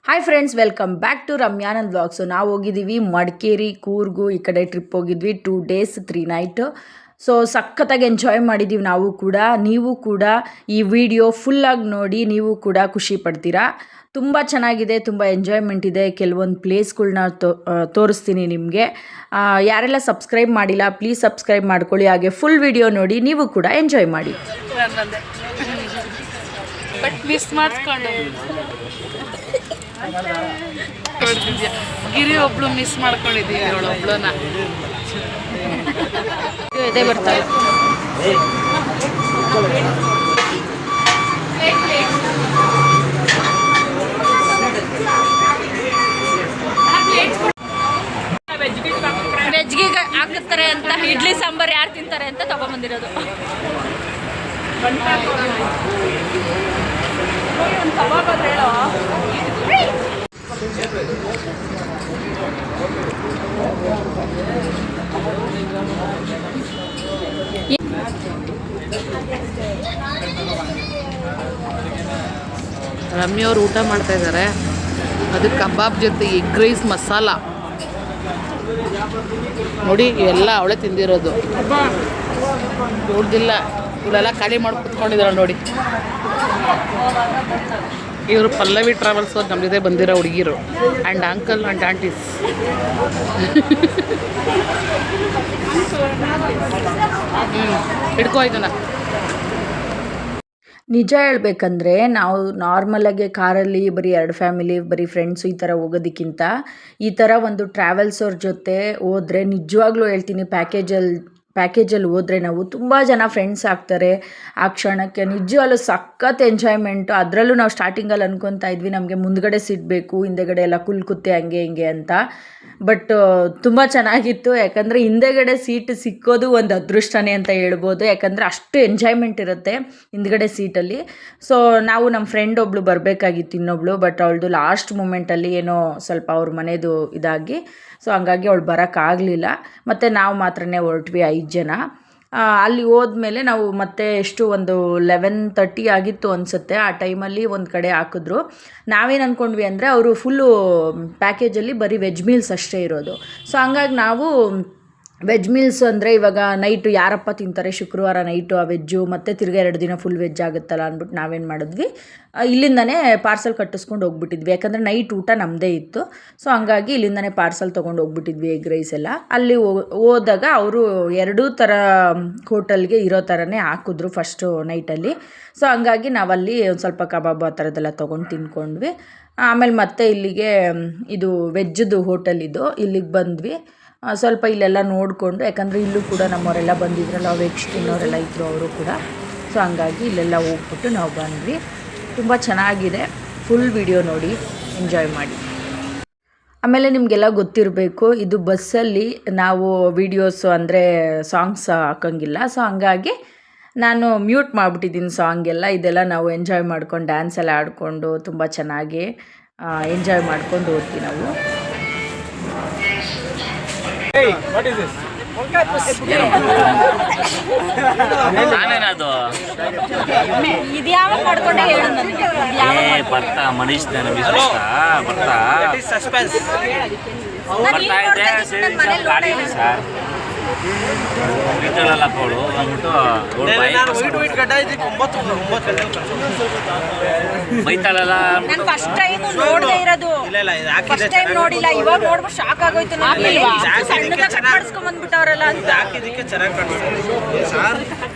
Hi friends, welcome back to Ramyanand vlog. So ನಾವು ಹೋಗಿದ್ದೀವಿ ಮಡಿಕೇರಿ, ಕೂರ್ಗು ಈ ಕಡೆ ಟ್ರಿಪ್ ಹೋಗಿದ್ವಿ. 2 days 3 night. ಸೊ ಸಖತ್ತಾಗಿ ಎಂಜಾಯ್ ಮಾಡಿದ್ದೀವಿ ನಾವು ಕೂಡ. ನೀವು ಕೂಡ ಈ ವಿಡಿಯೋ ಫುಲ್ಲಾಗಿ ನೋಡಿ, ನೀವು ಕೂಡ ಖುಷಿ ಪಡ್ತೀರಾ. ತುಂಬ ಚೆನ್ನಾಗಿದೆ, ತುಂಬ ಎಂಜಾಯ್ಮೆಂಟ್ ಇದೆ. ಕೆಲವೊಂದು ಪ್ಲೇಸ್ಗಳ್ನ ತೋರಿಸ್ತೀನಿ ನಿಮಗೆ. ಯಾರೆಲ್ಲ ಸಬ್ಸ್ಕ್ರೈಬ್ ಮಾಡಿಲ್ಲ ಪ್ಲೀಸ್ ಸಬ್ಸ್ಕ್ರೈಬ್ ಮಾಡ್ಕೊಳ್ಳಿ. ಹಾಗೆ ಫುಲ್ ವಿಡಿಯೋ ನೋಡಿ, ನೀವು ಕೂಡ ಎಂಜಾಯ್ ಮಾಡಿ. ಗಿರಿ ಒಬ್ಳು ಮಿಸ್ ಮಾಡ್ಕೊಂಡಿದ್ದೀವಿ, ಅವಳು ಒಬ್ಳನ್ನ ಇದೇ ಬರ್ತಾರೆ. ವೆಜ್ಗೆ ಹಾಕಿರ್ತಾರೆ ಅಂತ, ಇಡ್ಲಿ ಸಾಂಬಾರು ಯಾರು ತಿಂತಾರೆ ಅಂತ ತಗೊಂಬಂದಿರೋದು. ರಮ್ಯವ್ರು ಊಟ ಮಾಡ್ತಾ ಇದ್ದಾರೆ. ಅದು ಕಬಾಬ್ ಜೊತೆ ಎಗ್ ರೈಸ್ ಮಸಾಲ ನೋಡಿ, ಇವೆಲ್ಲ ಅವಳೇ ತಿಂದಿರೋದು. ನೋಡ್ದಿಲ್ಲ, ಇವಳೆಲ್ಲ ಖಾಲಿ ಮಾಡಿ ಕುತ್ಕೊಂಡಿದ್ದಾರೆ ನೋಡಿ. ಇವರು ಪಲ್ಲವಿ ಟ್ರಾವೆಲ್ಸ್ ಅವ್ರು ನಮ್ಮ ಜೊತೆ ಬಂದಿರೋ ಹುಡುಗಿರು. And uncle and aunties. ಹಿಡ್ಕೋ ಇದನ್ನ. ನಿಜ ಹೇಳ್ಬೇಕಂದ್ರೆ ನಾವು ನಾರ್ಮಲಾಗಿ ಕಾರಲ್ಲಿ ಬರೀ 2 ಫ್ಯಾಮಿಲಿ, ಬರೀ ಫ್ರೆಂಡ್ಸು ಈ ಥರ ಹೋಗೋದಕ್ಕಿಂತ ಈ ಥರ ಒಂದು ಟ್ರಾವೆಲ್ಸ್ ಅವ್ರ ಜೊತೆ ಹೋದರೆ ನಿಜವಾಗ್ಲೂ ಹೇಳ್ತೀನಿ, ಪ್ಯಾಕೇಜಲ್ಲಿ ಹೋದರೆ ನಾವು ತುಂಬ ಜನ ಫ್ರೆಂಡ್ಸ್ ಆಗ್ತಾರೆ. ಆ ಕ್ಷಣಕ್ಕೆ ನಿಜವಾಗ್ಲೂ ಸಖತ್ ಎಂಜಾಯ್ಮೆಂಟು. ಅದರಲ್ಲೂ ನಾವು ಸ್ಟಾರ್ಟಿಂಗಲ್ಲಿ ಅನ್ಕೊತಾ ಇದ್ವಿ ನಮಗೆ ಮುಂದ್ಗಡೆ ಸೀಟ್ ಬೇಕು, ಹಿಂದೆಗಡೆ ಎಲ್ಲ ಕುತ್ತೆ ಹಂಗೆ ಹಿಂಗೆ ಅಂತ. ಬಟ್ ತುಂಬ ಚೆನ್ನಾಗಿತ್ತು. ಯಾಕಂದರೆ ಹಿಂದೆಗಡೆ ಸೀಟ್ ಸಿಕ್ಕೋದು ಒಂದು ಅದೃಷ್ಟನೇ ಅಂತ ಹೇಳ್ಬೋದು. ಯಾಕಂದರೆ ಅಷ್ಟು ಎಂಜಾಯ್ಮೆಂಟ್ ಇರುತ್ತೆ ಹಿಂದ್ಗಡೆ ಸೀಟಲ್ಲಿ. ಸೊ ನಾವು ನಮ್ಮ ಫ್ರೆಂಡ್ ಒಬ್ಳು ಬರಬೇಕಾಗಿತ್ತು ಇನ್ನೊಬ್ಳು, ಬಟ್ ಅವಳದು ಲಾಸ್ಟ್ ಮೂಮೆಂಟಲ್ಲಿ ಏನೋ ಸ್ವಲ್ಪ ಅವ್ರ ಮನೆಯದು ಇದಾಗಿ, ಸೊ ಹಂಗಾಗಿ ಅವಳು ಬರೋಕ್ಕಾಗಲಿಲ್ಲ. ಮತ್ತು ನಾವು ಮಾತ್ರನೇ ಹೊರಟ್ವಿ 5 ಜನ. ಅಲ್ಲಿ ಹೋದ್ಮೇಲೆ ನಾವು ಮತ್ತೆ ಎಷ್ಟು ಒಂದು 11:30 ಆಗಿತ್ತು ಅನಿಸುತ್ತೆ. ಆ ಟೈಮಲ್ಲಿ ಒಂದು ಕಡೆ ಹಾಕಿದ್ರು. ನಾವೇನು ಅಂದ್ಕೊಂಡ್ವಿ ಅಂದರೆ ಅವರು ಫುಲ್ಲು ಪ್ಯಾಕೇಜಲ್ಲಿ ಬರೀ ವೆಜ್ ಮೀಲ್ಸ್ ಅಷ್ಟೇ ಇರೋದು. ಸೊ ಹಂಗಾಗಿ ನಾವು ವೆಜ್ ಮೀಲ್ಸ್ ಅಂದರೆ ಇವಾಗ ನೈಟು ಯಾರಪ್ಪ ತಿಂತಾರೆ, ಶುಕ್ರವಾರ ನೈಟು ಆ ವೆಜ್ಜು, ಮತ್ತು ತಿರ್ಗಾ 2 ದಿನ ಫುಲ್ ವೆಜ್ ಆಗುತ್ತಲ್ಲ ಅಂದ್ಬಿಟ್ಟು ನಾವೇನು ಮಾಡಿದ್ವಿ, ಇಲ್ಲಿಂದನೇ ಪಾರ್ಸಲ್ ಕಟ್ಟಿಸ್ಕೊಂಡು ಹೋಗ್ಬಿಟ್ಟಿದ್ವಿ. ಯಾಕಂದರೆ ನೈಟ್ ಊಟ ನಮ್ಮದೇ ಇತ್ತು. ಸೊ ಹಂಗಾಗಿ ಇಲ್ಲಿಂದನೇ ಪಾರ್ಸಲ್ ತೊಗೊಂಡು ಹೋಗ್ಬಿಟ್ಟಿದ್ವಿ ಎಗ್ ರೈಸ್ ಎಲ್ಲ. ಅಲ್ಲಿ ಹೋದಾಗ ಅವರು 2 ಥರ ಹೋಟೆಲ್ಗೆ ಇರೋ ಥರನೇ ಹಾಕಿದ್ರು ಫಸ್ಟು ನೈಟಲ್ಲಿ. ಸೊ ಹಂಗಾಗಿ ನಾವಲ್ಲಿ ಒಂದು ಸ್ವಲ್ಪ ಕಬಾಬ್ ಆ ಥರದ್ದೆಲ್ಲ ತೊಗೊಂಡು ತಿನ್ಕೊಂಡ್ವಿ. ಆಮೇಲೆ ಮತ್ತೆ ಇಲ್ಲಿಗೆ ಇದು ವೆಜ್ಜದು ಹೋಟೆಲ್ ಇದು, ಇಲ್ಲಿಗೆ ಬಂದ್ವಿ. ಸ್ವಲ್ಪ ಇಲ್ಲೆಲ್ಲ ನೋಡಿಕೊಂಡು, ಯಾಕಂದರೆ ಇಲ್ಲೂ ಕೂಡ ನಮ್ಮವರೆಲ್ಲ ಬಂದಿದ್ರಲ್ಲ, ವೆಜ್ ತಿನ್ನೋರೆಲ್ಲ ಇದ್ದರು ಅವರು ಕೂಡ. ಸೊ ಹಂಗಾಗಿ ಇಲ್ಲೆಲ್ಲ ಹೋಗ್ಬಿಟ್ಟು ನಾವು ಬಂದ್ವಿ. ತುಂಬ ಚೆನ್ನಾಗಿದೆ. ಫುಲ್ ವಿಡಿಯೋ ನೋಡಿ, ಎಂಜಾಯ್ ಮಾಡಿ. ಆಮೇಲೆ ನಿಮಗೆಲ್ಲ ಗೊತ್ತಿರಬೇಕು, ಇದು ಬಸ್ಸಲ್ಲಿ ನಾವು ವೀಡಿಯೋಸು ಅಂದರೆ ಸಾಂಗ್ಸ್ ಹಾಕೋಂಗಿಲ್ಲ. ಸೊ ಹಂಗಾಗಿ ನಾನು ಮ್ಯೂಟ್ ಮಾಡಿಬಿಟ್ಟಿದ್ದೀನಿ ಸಾಂಗೆಲ್ಲ. ಇದೆಲ್ಲ ನಾವು ಎಂಜಾಯ್ ಮಾಡ್ಕೊಂಡು ಡ್ಯಾನ್ಸ್ ಎಲ್ಲ ಆಡಿಕೊಂಡು ತುಂಬ ಚೆನ್ನಾಗಿ ಎಂಜಾಯ್ ಮಾಡ್ಕೊಂಡು ಹೋಗ್ತೀವಿ ನಾವು. ನಾನೇನದು ಇದ್ಯಾವ ಮಾಡ್ಕೊಂಡೆ ಹೇಳು ನನಗೆ. ಬರ್ತಾ ಮನೀಶ್ ಬರ್ತಾ ಗಾಡಿ ಸರ್ ಇಟ್ಟಲ್ಲ ಕೊಡು ಅಂದ್ಬಿಟ್ಟು ಬೈತಾಳಲ್ಲ. ನಾನು ಫಸ್ಟ್ ಟೈಮ್ ನೋಡದೇ ಇರೋದು, ಫಸ್ಟ್ ಟೈಮ್ ನೋಡಿಲ್ಲ. ಇವಾಗ ನೋಡ್ಬಿಟ್ಟು ಶಾಕ್ ಆಗೋಯ್ತು. ಸಣ್ಣದಾಗಿ ಮಾಡಿಸ್ಕೊಂಡ್ ಬಂದ್ಬಿಟ್ಟವ್ರಲ್ಲ ಅಂತ.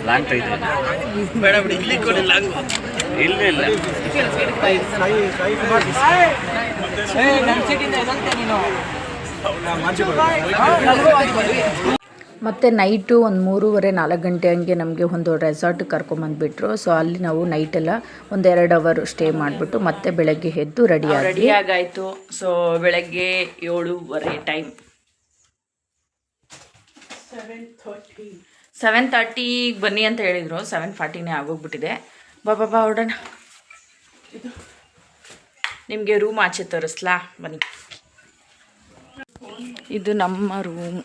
ಲಾಂಗ್ ಟೈಮ್ ಇಲ್ಲ ಇಲ್ಲ ಮತ್ತು ನೈಟು ಒಂದು 3:30-4 ಗಂಟೆ ಹಂಗೆ ನಮಗೆ ಒಂದು ರೆಸಾರ್ಟಿಗೆ ಕರ್ಕೊಂಬಂದುಬಿಟ್ರು. ಸೊ ಅಲ್ಲಿ ನಾವು ನೈಟೆಲ್ಲ ಒಂದು 2 ಅವರ್ ಸ್ಟೇ ಮಾಡಿಬಿಟ್ಟು ಮತ್ತೆ ಬೆಳಗ್ಗೆ ಎದ್ದು ರೆಡಿಯಾಗಾಯಿತು. ಸೊ ಬೆಳಗ್ಗೆ 7:30 ಟೈಮ್. 7:30 ಬನ್ನಿ ಅಂತ ಹೇಳಿದರು. 7:40 ಆಗೋಗ್ಬಿಟ್ಟಿದೆ. ಬಾಬಾ ಹೊರಡೋಣ. ನಿಮಗೆ ರೂಮ್ ಆಚೆ ತೋರಿಸ್ಲಾ ಬನ್ನಿ. ಇದು ನಮ್ಮ ರೂಮ್.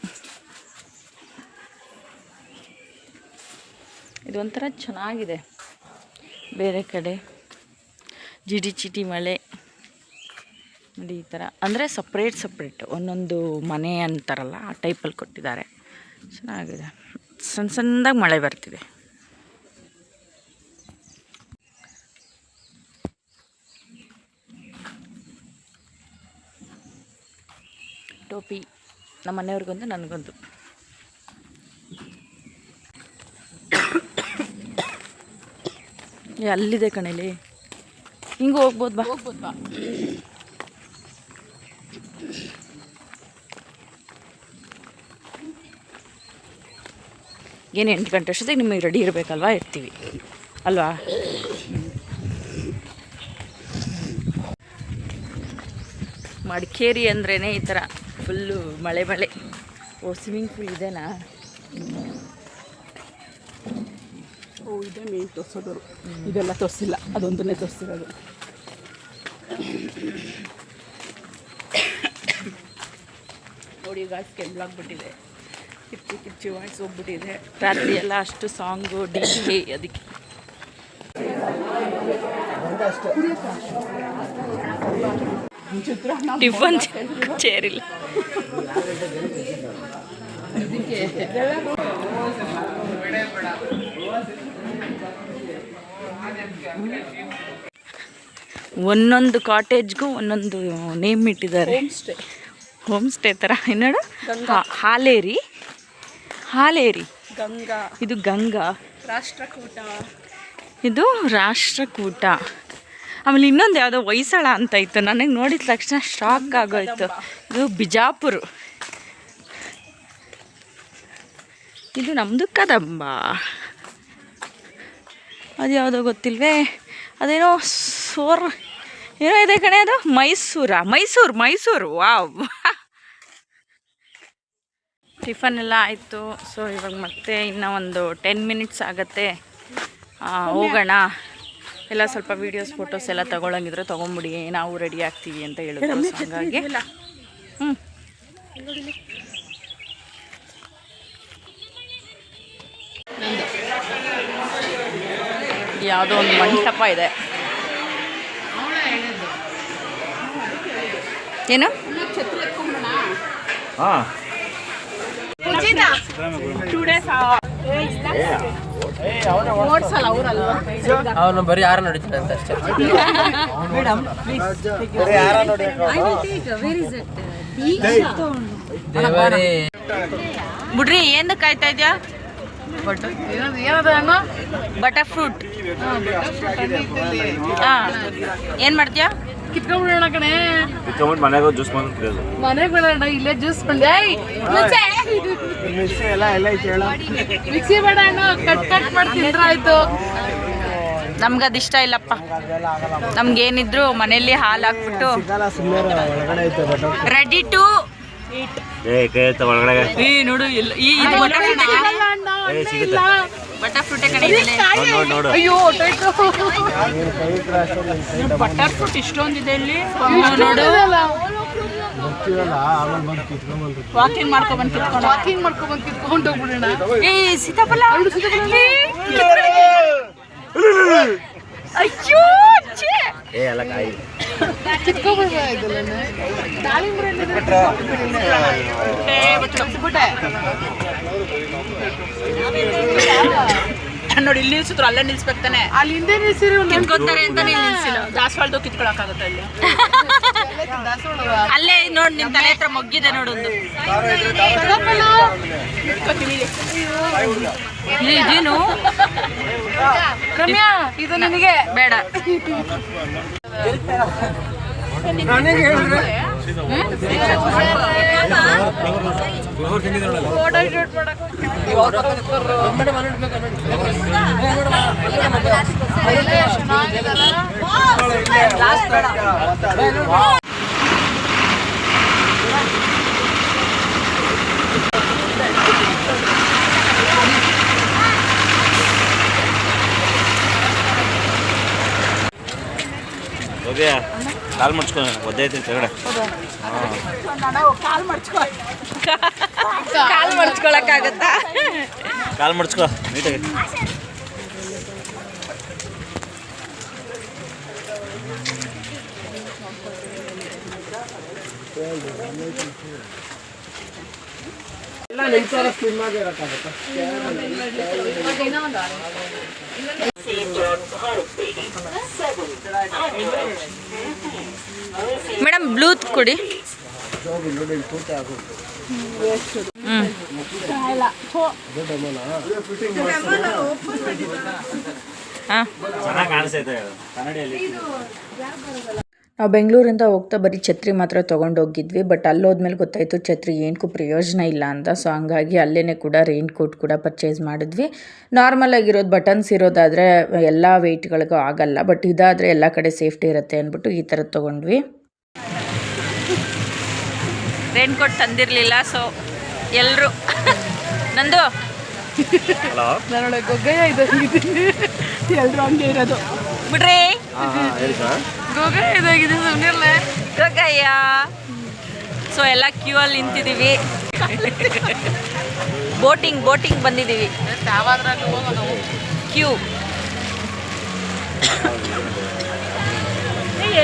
ಇದೊಂಥರ ಚೆನ್ನಾಗಿದೆ. ಬೇರೆ ಕಡೆ ಜಿಟಿ ಚಿಟಿ ಮಳೆ. ನೋಡಿ ಈ ಥರ ಅಂದರೆ ಸಪ್ರೇಟ್ ಒಂದೊಂದು ಮನೆ ಅಂತಾರಲ್ಲ ಆ ಟೈಪಲ್ಲಿ ಕೊಟ್ಟಿದ್ದಾರೆ. ಚೆನ್ನಾಗಿದೆ. ಸಣ್ಣದಾಗಿ ಮಳೆ ಬರ್ತಿದೆ. ಟೋಪಿ ನಮ್ಮ ಮನೆಯವ್ರಿಗೊಂದು ನನಗೊಂದು. ಅಲ್ಲಿದೆ ಕಣೇಲಿ, ಹಿಂಗೆ ಹೋಗ್ಬೋದು ಬಾ. ಏನು 8 ಗಂಟೆ ಅಷ್ಟೊತ್ತಿಗೆ ನಿಮಗೆ ರೆಡಿ ಇರಬೇಕಲ್ವಾ, ಇರ್ತೀವಿ ಅಲ್ವಾ. ಮಡಿಕೇರಿ ಅಂದ್ರೇ ಈ ಥರ ಫುಲ್ಲು ಮಳೆ. ಓ ಸ್ವಿಮ್ಮಿಂಗ್ ಪೂಲ್ ಇದೆನಾ? ಓ ಇದೇ ಮೇನ್ ತೋರಿಸೋದವರು, ಇದೆಲ್ಲ ತೋರಿಸಿಲ್ಲ, ಅದೊಂದನ್ನೇ ತೋರಿಸಿರೋದು. ನೋಡಿ ಗಾಯ್ಸ್ ಕೆಂಬ್ಲಾಗ್ಬಿಟ್ಟಿದೆ, ಕಿಚ್ಚು ವಾಯ್ಸ್ ಹೋಗ್ಬಿಟ್ಟಿದೆ. ರಾತ್ರಿ ಎಲ್ಲ ಅಷ್ಟು ಸಾಂಗು DJ ಅದಕ್ಕೆ. ಟಿಫನ್ ಚೇರಿಲ್ಲ. ಒಂದೊಂದು ಕಾಟೇಜ್ಗೂ ಒಂದೊಂದು ನೇಮ್ ಇಟ್ಟಿದ್ದಾರೆ. ಹೋಮ್ ಸ್ಟೇ ಥರ. ನೋಡು, ಹಾಲೇರಿ, ಗಂಗಾ, ಇದು ಗಂಗಾ, ರಾಷ್ಟ್ರಕೂಟ, ಇದು ರಾಷ್ಟ್ರಕೂಟ. ಆಮೇಲೆ ಇನ್ನೊಂದು ಯಾವುದೋ ಹೊಯ್ಸಳ ಅಂತ ಇತ್ತು, ನನಗೆ ನೋಡಿದ ತಕ್ಷಣ ಶಾಕ್ ಆಗೋಯ್ತು. ಇದು ಬಿಜಾಪುರ. ಇದು ನಮ್ಮದು ಕದಂಬ. ಅದು ಯಾವುದೋ ಗೊತ್ತಿಲ್ವೇ, ಅದೇನೋ ಏನೋ ಇದೆ ಕಣೆ, ಅದು ಮೈಸೂರು. ವಾವ್. ಟಿಫನ್ ಎಲ್ಲ ಆಯಿತು. ಸೊ ಇವಾಗ ಮತ್ತೆ ಇನ್ನೂ ಒಂದು 10 ಮಿನಿಟ್ಸ್ ಆಗುತ್ತೆ, ಹೋಗೋಣ. ಎಲ್ಲ ಸ್ವಲ್ಪ ವೀಡಿಯೋಸ್ ಫೋಟೋಸ್ ಎಲ್ಲ ತೊಗೊಳಂಗಿದ್ರೆ ತೊಗೊಂಬಿಡಿ, ನಾವು ರೆಡಿ ಆಗ್ತೀವಿ ಅಂತ ಹೇಳಿದ್ರು. ಹಾಗಾಗಿ ಯಾವುದೋ ಒಂದು ಮಂಟಪ ಇದೆ. ಏನು ಅವನು ಬರೀ ಯಾರು ನೋಡಿದ್ದೀನಿ ಅಂತ ಅಷ್ಟೇ. ಬಿಡ್ರಿ, ಏನು ಕಾಯ್ತಾ ಇದ್ಯಾ? Butter fruit. ಏನು ಮಾಡ್ತೀಯಾ? ಕಿತ್ಕೊಂಡ್ಬಿಡೋಣ ಕಣೆ, ಮನೆಗೆ ಜ್ಯೂಸ್ ಮಾಡ್ಕೊಂಡು ಮನೆಗೆ ಬಿಡೋಣ. ಇಲ್ಲೇ ಜ್ಯೂಸ್ ಬಂದೆ, ಮಿಕ್ಸಿ ಬೇಡ ಅಣ್ಣ, ಕಟ್ ಮಾಡಿ ತಿಂದ್ರೆ ಆಯ್ತು. ನಮ್ಗದಿಷ್ಟ ಇಲ್ಲಪ್ಪ. ನಮ್ಗೇನಿದ್ರು ಮನೇಲಿ ಹಾಲು ಹಾಕ್ಬಿಟ್ಟು ರೆಡಿ ಟು ಒಳಗಡೆ ನೋಡು. ಬಟರ್ ಫ್ರೂಟ್ ನೋಡು. ಅಯ್ಯೋ ಬಟರ್ ಫ್ರೂಟ್ ಇಷ್ಟೊಂದಿದೆ ಇಲ್ಲಿ. ನೋಡು, ವಾಕಿಂಗ್ ಮಾಡ್ಕೊಂಡ್ ಕಿತ್ಕೊಂಡು ಹೋಗ್ಬಿಡೋಣ. ಸೀತಾಫಲ. ಅಯ್ಯೋ ಎಲ್ಲ ಕಾಯಿ ನೋಡಿ, ಇಲ್ಲಿ ನಿಲ್ಸಿದ್ರು, ಅಲ್ಲೇ ನಿಲ್ಸ್ಬೇಕು ತಾನೆ. ಅಲ್ಲಿ ಹಿಂದೆ ನಿಲ್ಸಿರಿ, ಕಿತ್ಕೊತಾರೆ ಅಂತ ನಿಲ್ಸಿಲ್ಲ. ದಾಸವಾಳದ್ದು ಕಿತ್ಕೊಳಕ್ಕಾಗತ್ತೆ ಅಲ್ಲಿ. ಅಲ್ಲೇ ನೋಡಿ, ನಿಮ್ ತಲೆ ಹತ್ರ ಮೊಗ್ಗಿದೆ ನೋಡೊಂದು. ಇದೇನು ರಮ್ಯಾ, ಇದು ನಿನಗೆ ಬೇಡ. ಕಾಲ್ ಮುಚ್ಕೊ, ಒದ್ದೈತಿ ಕೆಳಗಡೆ. ಕಾಲ್ ಮಡ್ಚ್ಕೊಳಕ್ಕಾಗತ್ತಾ? ಕಾಲ್ ಮುಚ್ಕೊ ನೀಟಾಗಿ. ಮೇಡಮ್ ಬ್ಲೂತ್ ಕೊಡಿ. ಹಾಂ ಚೆನ್ನಾಗಿ ಕಾಣಿಸ್ತೈತೆ ಕನ್ನಡಿಯಲ್ಲಿ. ನಾವು ಬೆಂಗಳೂರಿಂದ ಹೋಗ್ತಾ ಬರೀ ಛತ್ರಿ ಮಾತ್ರ ತೊಗೊಂಡೋಗಿದ್ವಿ. ಬಟ್ ಅಲ್ಲಿ ಹೋದ್ಮೇಲೆ ಗೊತ್ತಾಯಿತು ಛತ್ರಿ ಏನಕ್ಕೂ ಪ್ರಯೋಜನ ಇಲ್ಲ ಅಂತ. ಸೊ ಹಂಗಾಗಿ ಅಲ್ಲೇ ಕೂಡ ರೈನ್ ಕೋಟ್ ಕೂಡ ಪರ್ಚೇಸ್ ಮಾಡಿದ್ವಿ. ನಾರ್ಮಲ್ ಆಗಿರೋದು ಬಟನ್ಸ್ ಇರೋದಾದರೆ ಎಲ್ಲ ವೆಯ್ಟ್ಗಳಿಗೂ ಆಗಲ್ಲ. ಬಟ್ ಇದಾದರೆ ಎಲ್ಲ ಕಡೆ ಸೇಫ್ಟಿ ಇರುತ್ತೆ ಅಂದ್ಬಿಟ್ಟು ಈ ಥರದ್ದು ತೊಗೊಂಡ್ವಿ. ರೈನ್ ಕೋಟ್ ತಂದಿರಲಿಲ್ಲ, ಸೊ ಎಲ್ಲರೂ ನಂದು ಹಲೋ ನಾನೊಳಗೆ ಗೊಗ್ಗಯ್ಯ ಇದಾಗಿದ್ದೀನಿ, ಎಲ್ಲರೂ ಹಂಗೆ ಇರೋದು ಬಿಡ್ರಿ. ಹೇಳಿ ಸರ್. ಗೊಗ್ಗಯ್ಯ ಇದಾಗಿದೆ ಸುಮ್ಮನಿರಲೇ. ಗೊಗ್ಗಯ್ಯ. ಸೊ ಎಲ್ಲ ಕ್ಯೂ ಅಲ್ಲಿ ನಿಂತಿದ್ದೀವಿ. ಬೋಟಿಂಗ್ ಬಂದಿದ್ದೀವಿ. ಯಾವಾದ್ರಲ್ಲಿ ಹೋಗೋದು ಕ್ಯೂ.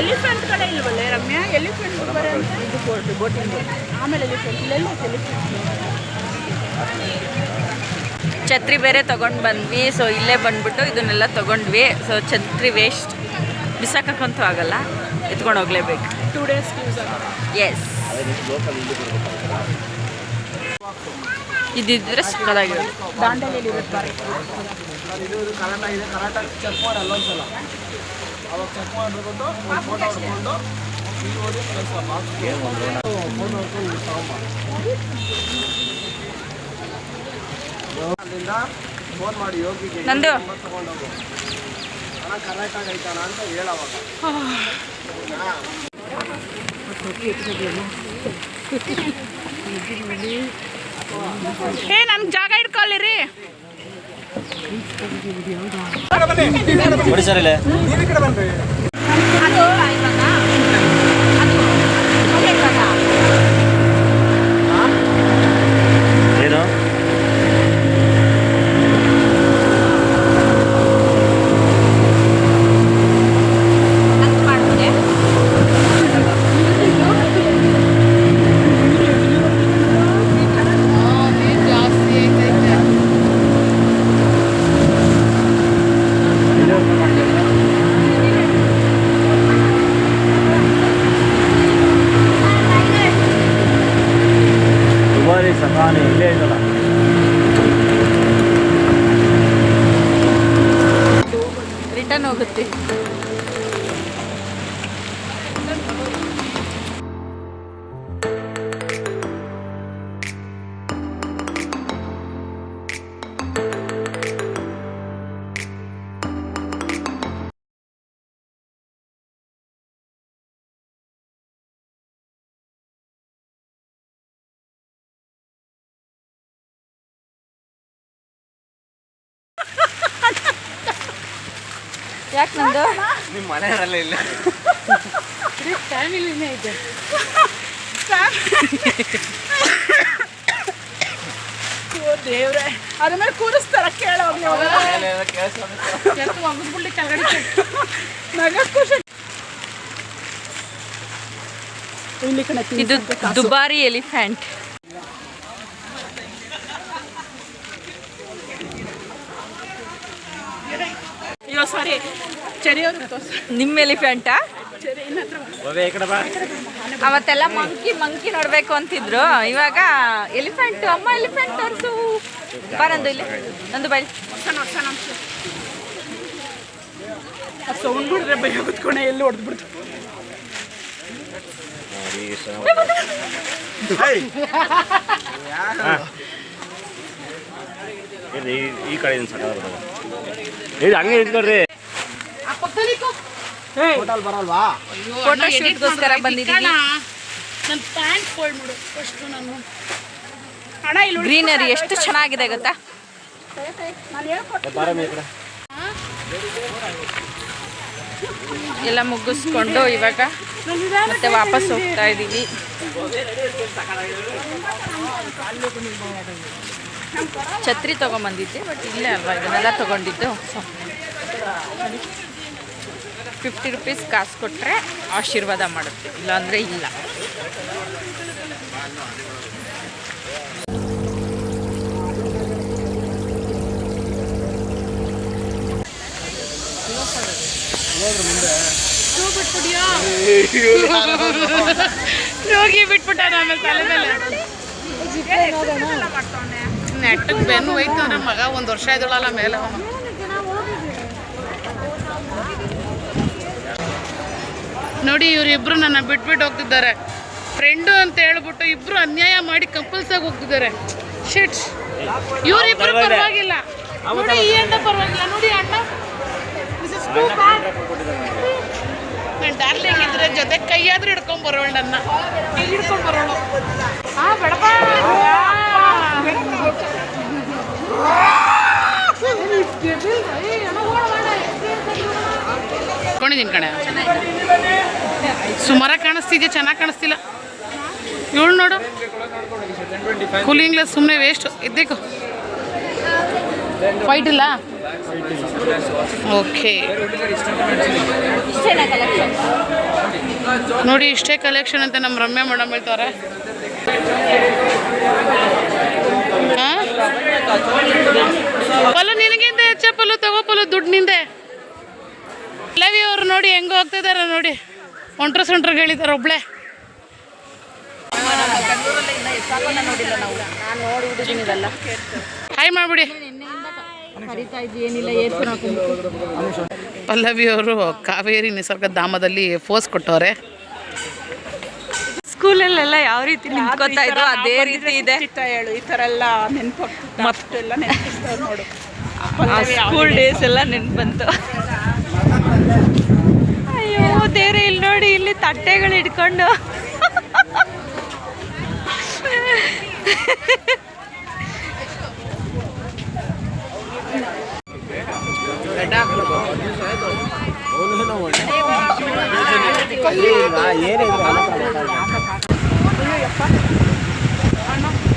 ಎಲಿಫೆಂಟ್ ಕಡೆ ಇಲ್ವಲ್ಲೇ ರಮ್ಯಾ? ಎಲಿಫೆಂಟ್ ಇದು ಬೋಟಿಂಗ್, ಆಮೇಲೆ ಎಲಿಫೆಂಟ್ ಇಲ್ಲೆಲ್ಲ ಎಲಿಫೆಂಟ್. ಛತ್ರಿ ಬೇರೆ ತೊಗೊಂಡು ಬಂದ್ವಿ. ಸೊ ಇಲ್ಲೇ ಬಂದ್ಬಿಟ್ಟು ಇದನ್ನೆಲ್ಲ ತೊಗೊಂಡ್ವಿ. ಸೊ ಛತ್ರಿ ವೇಸ್ಟ್, ಬಿಸಾಕಕ್ಕಂತೂ ಆಗಲ್ಲ, ಎತ್ಕೊಂಡು ಹೋಗ್ಲೇಬೇಕು. 2 days ಯೂಸ್ ಆಗುತ್ತೆ. ಎಸ್, ಇದಿದ್ರೆ ಸಕ್ಕದಾಗಿರೋದು. ದಾಂಡೇಲಿ ಇರುತ್ತೆ. ನಂದು ನನ್ಗೆ ಜಾಗ ಇಟ್ಕೊಳ್ಳಿರಿ. ನೋಡಿ ಸರ್ ಇಲ್ಲೇ ಏನು ದುಬಾರಿ ಸಫಾನಿ ಇಲ್ಲೇ ಇದಲ್ಲ. ರಿಟರ್ನ್ ಹೋಗುತ್ತೆ. ಯಾಕೆ ನಂದು ನಿಮ್ಮ ಮನೆಯವರೆಲ್ಲ ಇಲ್ಲ. ಫ್ಯಾಮಿಲಿನೇ ಇದೆ. ಓ ದೇವ್ರೆ, ಅದ್ರ ಮೇಲೆ ಕೂರಿಸ್ತಾರ ಕೇಳೋಗ್ಲಿ. ಒಗ್ದ್ಬಿಡ್ಲಿ ಕೆಳಗಡೆ ನಗ ಖುಷಿ. ಇದು ದುಬಾರಿ ಎಲಿಫೆಂಟ್. ಅಯ್ಯೋ ಸಾರಿ, ಚೆರಿಯವ್ರಿಗೆ ತೋರಿಸ. ನಿಮ್ಮ ಎಲಿಫೆಂಟಾ? ಈ ಕಡೆ ಬಾ. ಅವತ್ತೆಲ್ಲ ಮಂಕಿ ನೋಡ್ಬೇಕು ಅಂತಿದ್ರು, ಇವಾಗ ಎಲಿಫೆಂಟ್. ಅಮ್ಮ ಎಲಿಫೆಂಟ್ ತೋರಿಸು ಬಾರಂದು ಇಲ್ಲಿ ನಂದು ಬೈಲ್. ಸೌಂಡ್ ಬಿಡ್ರೆ ಬೈ ಕುತ್ಕೊಂಡೆ ಎಲ್ಲಿ ಹೊಡೆದ್ಬಿಡ್ತು. ಈ ಕಡೆ ಇದು ಹಂಗೆ ಇಟ್ಕೊಡ್ರಿ. ಫೋಟೋ ಶೂಟ್ಗೋಸ್ಕರ ಬಂದಿದ್ದೀವಿ. ನನ್ನ ಪ್ಯಾಂಟ್ ಫೋಲ್ಡ್ ಮಾಡು ಫಸ್ಟ್. ನಾನು ಹಣ ಇಲ್ಲಿ ಗ್ರೀನರಿ ಎಷ್ಟು ಚೆನ್ನಾಗಿದೆ ಗೊತ್ತಾ? ನಾನು ಹೇಳ್ಕೊಟ್ಟು ಎಲ್ಲ ಮುಗಿಸ್ಕೊಂಡು ಇವಾಗ ಮತ್ತೆ ವಾಪಸ್ ಹೋಗ್ತಾ ಇದ್ದೀವಿ. ಛತ್ರಿ ತೊಗೊಂಬಂದಿದ್ದೆ, ಬಟ್ ಇಲ್ಲೇ ಅಲ್ವಾ ಇದನ್ನೆಲ್ಲ ತೊಗೊಂಡಿದ್ದು. 50 ರೂಪೀಸ್ ಕಾಸು ಕೊಟ್ಟರೆ ಆಶೀರ್ವಾದ ಮಾಡುತ್ತೆ, ಇಲ್ಲಾಂದರೆ ಇಲ್ಲ. ಹೋಗಿ ಬಿಟ್ಬಿಟ್ಟ ಆಮೇಲೆ ತಲೆ ಮೇಲೆ ನೆಟ್ಟಗೆ ಬೆನ್ನು ಹೋಯ್ತು ಅಂದ್ರೆ ಮಗ 1 ವರ್ಷ ಇದ್ದಳಲ್ಲ ಮೇಲೆ ಅವನು. ನೋಡಿ ಇವರಿಬ್ರು ನನ್ನ ಬಿಟ್ಬಿಟ್ಟು ಹೋಗ್ತಿದ್ದಾರೆ. ಫ್ರೆಂಡು ಅಂತ ಹೇಳ್ಬಿಟ್ಟು ಇಬ್ರು ಅನ್ಯಾಯ ಮಾಡಿ ಕಂಪಲ್ಸಾಗಿ ಹೋಗ್ತಿದ್ದಾರೆ. ಶಿಟ್, ಇವರಿಬ್ರು ಪರವಾಗಿಲ್ಲ ನೋಡಿ, ಈ ಅಣ್ಣ ಪರವಾಗಿಲ್ಲ ನೋಡಿ. ಅಣ್ಣ ಡಾರ್ಲಿಂಗ್ ಇದ್ರೆ ಜೊತೆ ಕೈಯಾದ್ರೂ ಹಿಡ್ಕೊಂಡ್ ಬರೋಳು, ನನ್ನ ಕೈ ಹಿಡ್ಕೊಂಡ್ ಬರೋಳು. ಕೊಂಡಿದ್ದೀನಿ ಕಣೆ, ಸುಮಾರಾಗಿ ಕಾಣಿಸ್ತಿದ್ಯಾ, ಚೆನ್ನಾಗಿ ಕಾಣಿಸ್ತಿಲ್ಲ. ಇವಳು ನೋಡು ಕೂಲಿಂಗ್ ಗ್ಲಾಸ್ ಸುಮ್ಮನೆ ವೇಸ್ಟ್. ಇದ್ದೇಕು ವೈಟ್ ಇಲ್ಲ. ಓಕೆ ನೋಡಿ, ಇಷ್ಟೇ ಕಲೆಕ್ಷನ್ ಅಂತ ನಮ್ಮ ರಮ್ಯಾ ಮೇಡಮ್ ಹೇಳ್ತಾರೆ. ಪಲ್ಲು ನಿನಗಿಂತ ಹೆಚ್ಚ ಪಲ್ಲು, ತಗೋ ಪಲ್ಲು, ದುಡ್ಡು ನಿಂದೆ. ಲವಿ ಅವರು ನೋಡಿ ಹೆಂಗೋ ಹೋಗ್ತಿದಾರೆ ನೋಡಿ, ಒಂಟ್ರು ಹೇಳಿದ್ದಾರೆ ಒಬ್ಳೆ. ಹಾಯ್ ಮಾಡ್ಬಿಡಿ. ಪಲ್ಲವಿ ಅವರು ಕಾವೇರಿ ನಿಸರ್ಗ ಧಾಮದಲ್ಲಿ ಫೋಸ್ ಕೊಟ್ಟವ್ರೆ. ಸ್ಕೂಲಲ್ಲೆಲ್ಲ ಯಾವ ರೀತಿ ನಿಂತ್ಕೋತಾ ಇದ್ರು ಅದೇ ರೀತಿ ಇದೆ. ಹೇಳು, ಈ ಥರ ಎಲ್ಲ ನೆನಪು ಮತ್ತೆಲ್ಲ ನೆನಪಿಸ್ತಾರೆ ನೋಡು. ಸ್ಕೂಲ್ ಡೇಸ್ ಎಲ್ಲ ನೆನ್ಪು ಬಂತು. ಅಯ್ಯೋ ದೇವ್ರೆ, ಇಲ್ಲಿ ನೋಡಿ, ಇಲ್ಲಿ ತಟ್ಟೆಗಳು ಇಟ್ಕೊಂಡು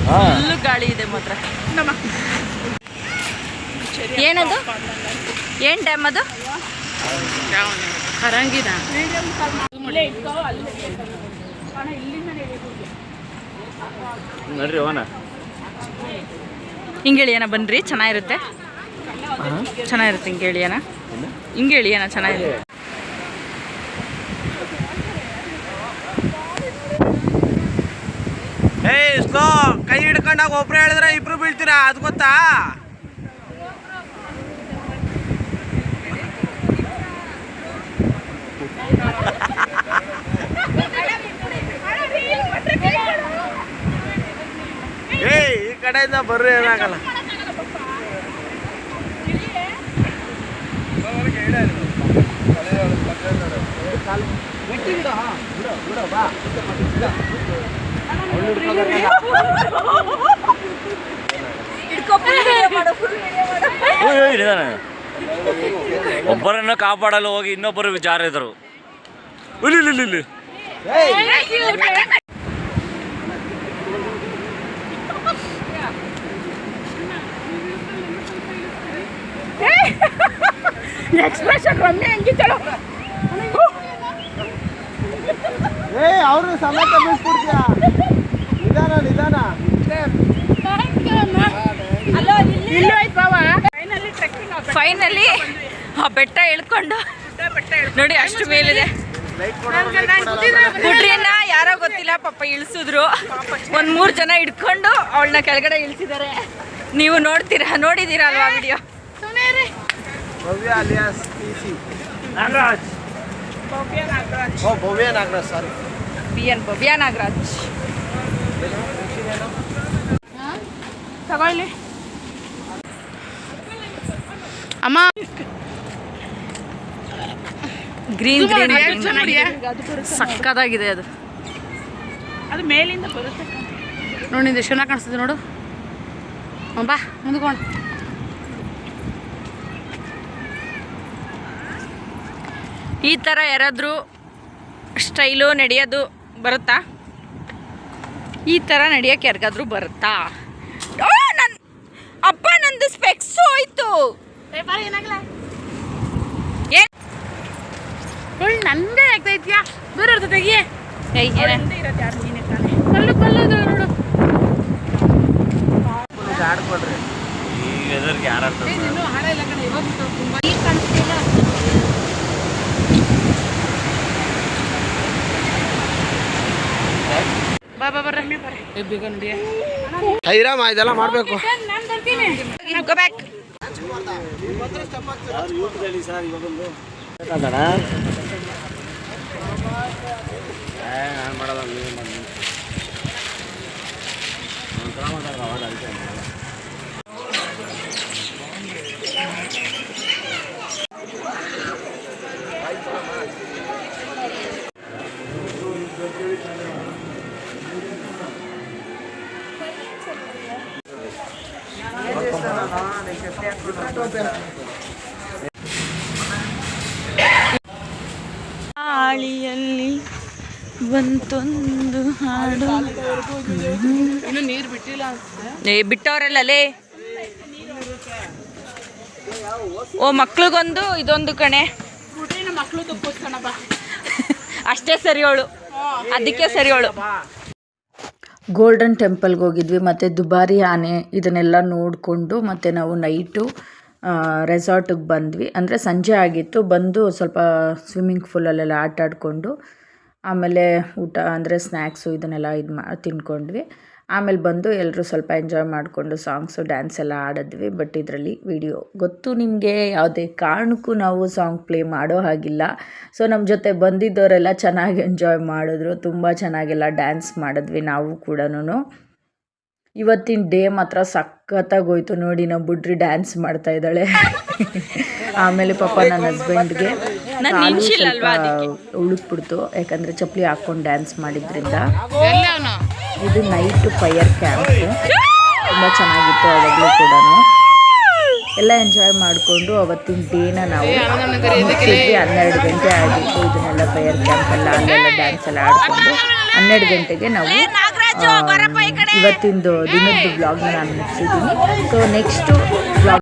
ಫುಲ್ಲು ಗಾಳಿ ಇದೆ ಮಾತ್ರ. ಏನದು, ಏನ್ ಡ್ಯಾಮ್ ಅದು? ಹರಂಗಿದ ನಡ್ರಿ ಹೋಗೋಣ. ಹಿಂಗೆ ಎಳಿಯೋಣ ಬನ್ರಿ, ಚೆನ್ನಾಗಿರುತ್ತೆ. ಚೆನ್ನಾಗಿರುತ್ತೆ, ಹಿಂಗೆ ಎಳಿಯೋಣ, ಹಿಂಗೆ ಎಳಿಯೋಣ, ಚೆನ್ನಾಗಿರುತ್ತೆ. ಕೈ ಹಿಡ್ಕೊಂಡಾಗ ಒಬ್ರು ಹೇಳಿದ್ರೆ ಇಬ್ರು ಬೀಳ್ತೀರಾ, ಅದು ಗೊತ್ತಾ? ಈ ಕಡೆಯಿಂದ ಬರ್ರಿ, ಏನಾಗಲ್ಲ. ಒಬ್ಬರನ್ನ ಕಾಪಾಡಲು ಹೋಗಿ ಇನ್ನೊಬ್ಬರು ವಿಚಾರ ಇದ್ರು. ಎಕ್ಸ್ಪ್ರೆಷನ್ ರಮ್ಯ ಹೆಂಗಿದ್ದಳು. ಅವರು ಸಮೇತ ಬೀಳ್ಸ್ಬಿಡ್ತೀಯಾ? ನಿಧಾನ. ಫೈನಲಿ ಆ ಬೆಟ್ಟ ಇಳ್ಕೊಂಡು ನೋಡಿ, ಅಷ್ಟು ಮೇಲಿದೆ. ಹುಡ್ರಿನ ಯಾರೋ ಗೊತ್ತಿಲ್ಲ ಪಾಪ ಇಳಿಸಿದ್ರು. 1-3 ಜನ ಹಿಡ್ಕೊಂಡು ಅವಳನ್ನ ಕೆಳಗಡೆ ಇಳಿಸಿದ್ದಾರೆ. ನೀವು ನೋಡಿದ್ದೀರಾ ಅಲ್ವಾ ವಿಡಿಯೋ? ಭವ್ಯ ಅಲಿಯಾಸ್ ಪಿಸಿ ನಾಗರಾಜ್. ಭವ್ಯ ನಾಗರಾಜ್, ಸಾರಿ, ಭವ್ಯ ನಾಗರಾಜ್. ತಗೊಳ್ಳಿ ಅಮ್ಮ. ಗ್ರೀನ್ ಸಕ್ಕತ್ತಾಗಿದೆ ಅದು. ಅದು ಮೇಲಿಂದ ಬರುತ್ತೆ ನೋಡಿ, ಇದು ಎಷ್ಟು ಚೆನ್ನಾಗಿ ಕಾಣಿಸ್ತದೆ ನೋಡು. ಬಾ ಮುಂದ್ಕೊಂಡು. ಈ ಥರ ಯಾರಾದರೂ ಸ್ಟೈಲು ನಡೆಯೋದು ಬರುತ್ತಾ? ಈ ಥರ ನಡೆಯೋಕ್ಕೆ ಯಾರಿಗಾದ್ರೂ ಬರುತ್ತಾ? ಅಪ್ಪ ನಂದು ಸ್ಪೆಕ್ಸು ಹೋಯ್ತು. ಏನಾಗಲ್ಲ. ಏನು ನನ್ಗೆ ಆಗ್ತೈತ್ಯಾ ಬೇರೆ ಇರ್ತದೆ ತೆಗಿಯೇ ಕಲ್ಲು ಕಲ್ಲು ಇದೆ ನೋಡು ಈ ವೆದರ್ಗೆ ಯಾರು ನೀನು ಹಾಡ ಇಲ್ಲ ಕಡೆ ಇವಾಗ ತುಂಬಾ ನೀರು ಕಾಣಿಸ್ತಿಲ್ಲ ಬಾ ಬಾ ಬರ್ರಿ ಬೇಗ ನೋಡಿ ಐರಾಮ ಇದೆಲ್ಲ ಮಾಡಬೇಕು. ನಾನು ಬರ್ತೀನಿ ಗೋ ಬ್ಯಾಕ್. ಆಳಿಯಲ್ಲಿ ಬಂತೊಂದು ಹಾಡು. ಇನ್ನು ನೀರು ಬಿಟ್ಟಿಲ್ಲ ಅನ್ಸುತ್ತೆ ಬಿಟ್ಟವ್ರಲ್ಲೇ. ಓ ಮಕ್ಳಿಗೊಂದು ಇದೊಂದು ಕಣೆ. ಮಕ್ಕಳು ತಪ್ಪಿಸ್ತಾನ ಬಾ ಅಷ್ಟೇ ಸರಿಯೋಳು, ಅದಕ್ಕೆ ಸರಿಯೋಳು. ಗೋಲ್ಡನ್ ಟೆಂಪಲ್ಗೆ ಹೋಗಿದ್ವಿ ಮತ್ತು ದುಬಾರಿ ಆನೆ ಇದನ್ನೆಲ್ಲ ನೋಡಿಕೊಂಡು ಮತ್ತು ನಾವು ನೈಟು ರೆಸಾರ್ಟಿಗೆ ಬಂದ್ವಿ. ಅಂದರೆ ಸಂಜೆ ಆಗಿತ್ತು. ಬಂದು ಸ್ವಲ್ಪ ಸ್ವಿಮ್ಮಿಂಗ್ ಪೂಲಲ್ಲೆಲ್ಲ ಆಟ ಆಡಿಕೊಂಡು ಆಮೇಲೆ ಊಟ ಅಂದರೆ ಸ್ನ್ಯಾಕ್ಸು ಇದನ್ನೆಲ್ಲ ತಿನ್ಕೊಂಡ್ವಿ. ಆಮೇಲೆ ಬಂದು ಎಲ್ಲರೂ ಸ್ವಲ್ಪ ಎಂಜಾಯ್ ಮಾಡಿಕೊಂಡು ಸಾಂಗ್ಸು ಡ್ಯಾನ್ಸ್ ಎಲ್ಲ ಆಡಿದ್ವಿ. ಬಟ್ ಇದರಲ್ಲಿ ವಿಡಿಯೋ ಗೊತ್ತು ನಿಮಗೆ, ಯಾವುದೇ ಕಾರಣಕ್ಕೂ ನಾವು ಸಾಂಗ್ ಪ್ಲೇ ಮಾಡೋ ಹಾಗಿಲ್ಲ. ಸೊ ನಮ್ಮ ಜೊತೆ ಬಂದಿದ್ದವರೆಲ್ಲ ಚೆನ್ನಾಗಿ ಎಂಜಾಯ್ ಮಾಡಿದ್ರು, ತುಂಬ ಚೆನ್ನಾಗೆಲ್ಲ ಡ್ಯಾನ್ಸ್ ಮಾಡಿದ್ವಿ ನಾವು ಕೂಡ. ಇವತ್ತಿನ ಡೇ ಮಾತ್ರ ಸಖತ್ತಾಗಿ ಹೋಯ್ತು ನೋಡಿ. ನಮ್ಮ ಬುಡ್ರಿ ಡ್ಯಾನ್ಸ್ ಮಾಡ್ತಾ ಇದ್ದಾಳೆ. ಆಮೇಲೆ ಪಾಪ ನನ್ನ ಹಸ್ಬೆಂಡ್ಗೆ ಕಾಲು ಸ್ವಲ್ಪ ಉಳುಕ್ಬಿಡ್ತು, ಯಾಕಂದರೆ ಚಪ್ಪಲಿ ಹಾಕ್ಕೊಂಡು ಡ್ಯಾನ್ಸ್ ಮಾಡಿದ್ರಿಂದ. ಇದು ನೈಟು ಫೈರ್ ಕ್ಯಾಂಪು, ತುಂಬ ಚೆನ್ನಾಗಿತ್ತು. ಅವಾಗಲೂ ಕೂಡ ಎಲ್ಲ ಎಂಜಾಯ್ ಮಾಡಿಕೊಂಡು ಅವತ್ತಿನ ಡೇನ ನಾವು ಮುಗಿಸಿದ್ವಿ. 12 ಗಂಟೆ ಆಗಿತ್ತು. ಇದನ್ನೆಲ್ಲ ಫೈರ್ ಕ್ಯಾಂಪ್ ಎಲ್ಲ ಅಲ್ಲೆಲ್ಲ ಡ್ಯಾನ್ಸ್ ಎಲ್ಲ ಆಡಿಕೊಂಡು 12 ಗಂಟೆಗೆ ನಾವು ಇವತ್ತಿಂದು ದಿನದ ಬ್ಲಾಗ್ನ ನಾನು ಮುಗಿಸಿದ್ದೀನಿ. So next blog